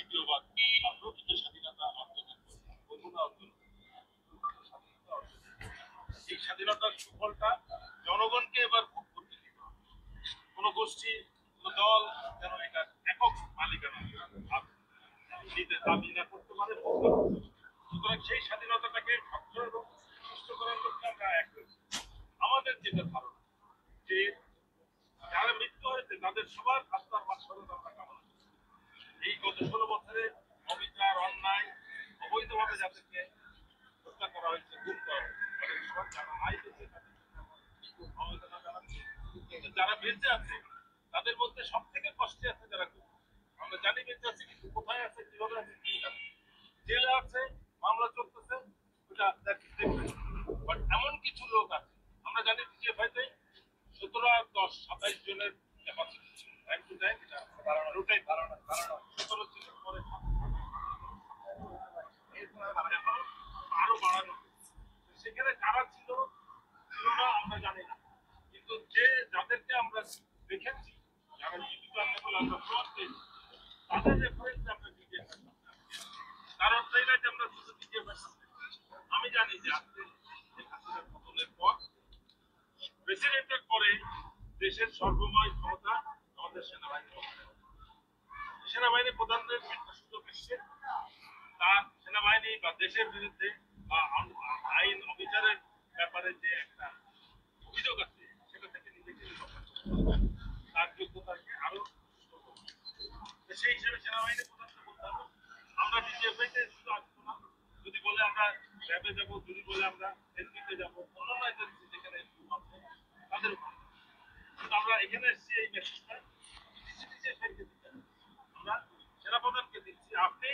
দ্বিতীয়বার প্রকৃত স্বাধীনতা অর্জনের এই স্বাধীনতার সুফলটা জনগণকে এবার ভোগ করতে দিতে হবে। কোন গোষ্ঠী কোন দল যেন এটা একক মালিকানা নিতে দাবি না করতে পারে। সুতরাং সেই স্বাধীনতাটাকে রক্ষা এবং সুস্থ করার লক্ষ্যে আমরা এক হয়েছি। আমাদের যেটা ধারণা যে যারা মৃত্যু হয়েছে তাদের সবার আত্মার মাধ্যমে আমরা কামনা করি। এই গত 16 বছরে অবিচার অন্যায় অবৈধভাবে যাদেরকে হত্যা করা হয়েছে, গুম করা হয়েছে, সবার যারা নাই বেঁচে সমবেদনা জানাচ্ছি। কিন্তু যারা বেঁচে আছে তাদের মধ্যে সব থেকে কষ্টে আছে যারা আমরা জানি বেঁচে আছে, কিন্তু কোথায় আছে, কিভাবে আছে, কি আছে, জেলে আছে, মামলা চলতেছে, ওটা বাট এমন কিছু লোক আছে আমরা জানি ডিজিএফআইতে 17 আর 10 27 জনের ক্যাপাসিটি ছিল। টাইম টু টাইম এটা ওটাই ধারণা 17 ছিল, পরে আরো বাড়ানো। সেখানে কারা ছিল ছিল না আমরা জানি না, কিন্তু যে যাদেরকে আমরা দেখেছি, যারা জীবিত আছে বলে আমরা প্রমাণ পেয়েছি, তাদের রেফারেন্সে আমরা ডিজিএফআই, কারণ তাই না যে আমরা শুধু ডিজিএফআই। আমি জানি যে আজকে পতনের পর প্রেসিডেন্টের পরে দেশের সর্বময় ক্ষমতা আমাদের সেনাবাহিনী প্রধানের একটা সুযোগ এসছে। তার সেনাবাহিনী বা দেশের বিরুদ্ধে বা আইন অবিচারের ব্যাপারে যে একটা অভিযোগ আছে সেটা থেকে নিজেকে তার যোগ্যতাকে আরো সেই হিসেবে সেনাবাহিনী প্রধানকে বলতে হবে আমরা ডিজিএফআইতে শুধু আসবো না, যদি বলে আমরা র্যাবে যাবো, যদি বলে আমরা এসপিতে যাবো, অন্যান্য এজেন্সি যেখানে তাদের উপর। কিন্তু আমরা এখানে এসেছি এই মেসেজটা আমরা সেনাপ্রধানকে দিচ্ছি, আপনি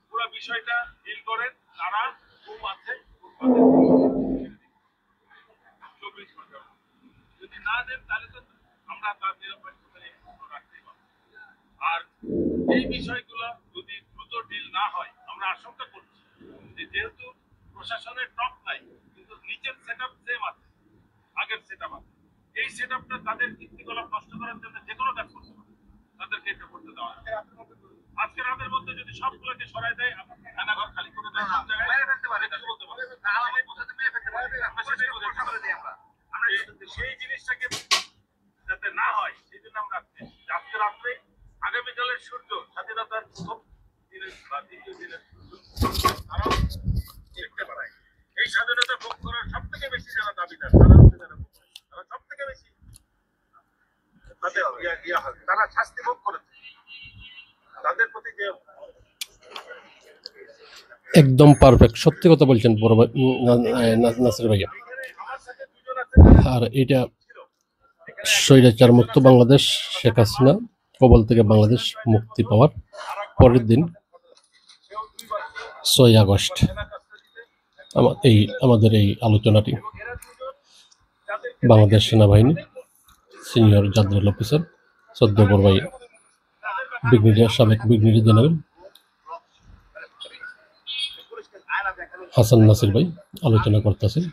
পুরো বিষয়টা ডিল করেন। তারা খুব আছে, যদি না দেন তাহলে তো আমরা তার নিরাপত্তা রাখতেই পারবো। আর এই বিষয়গুলো যদি দ্রুত ডিল না হয়, আমরা আশঙ্কা করছি যে যেহেতু প্রশাসনের টপ নাই কিন্তু নিচের সেট আপ সেম আছে, আগের সেট আপ আছে, এই সেট আপটা তাদের কীর্তিকলাপ নষ্ট করার জন্য যে কোনো কাজ করতে পারে, তাদেরকে এটা করতে দেওয়া। আজকে রাতের মধ্যে যদি সবগুলোকে সরাই দেয়, রান্নাঘর খালি করে দেয়, সব জায়গায় বলতে পারে সেই জিনিসটাকে যাতে না হয় সেই জন্য আমরা আজকে রাত্রে আগামীকালের সূর্য স্বাধীনতার প্রথম দিনের বা দ্বিতীয় দিনের তারাও দেখতে পারে। এই স্বাধীনতা ভোগ করার সব থেকে বেশি যারা দাবিদার তারা হচ্ছে যারা সব থেকে বেশি তারা শাস্তি ভোগ করেছে, তাদের প্রতি যে একদম পারফেক্ট, সত্যি কথা বলছেন বড় ভাই নাসির ভাইয়া। আর এটা স্বৈরাচার মুক্ত বাংলাদেশ, শেখ হাসিনা কবল থেকে বাংলাদেশ মুক্তি পাওয়ার পরের দিন 6 আগস্ট আমাদের এই আলোচনাটি বাংলাদেশ সেনাবাহিনী সিনিয়র জাদরেল অফিসার সদ্য বড় ভাই সাবেক ব্রিগেডিয়ার জেনারেল হাসান নাসির ভাই আলোচনা করতেছেন।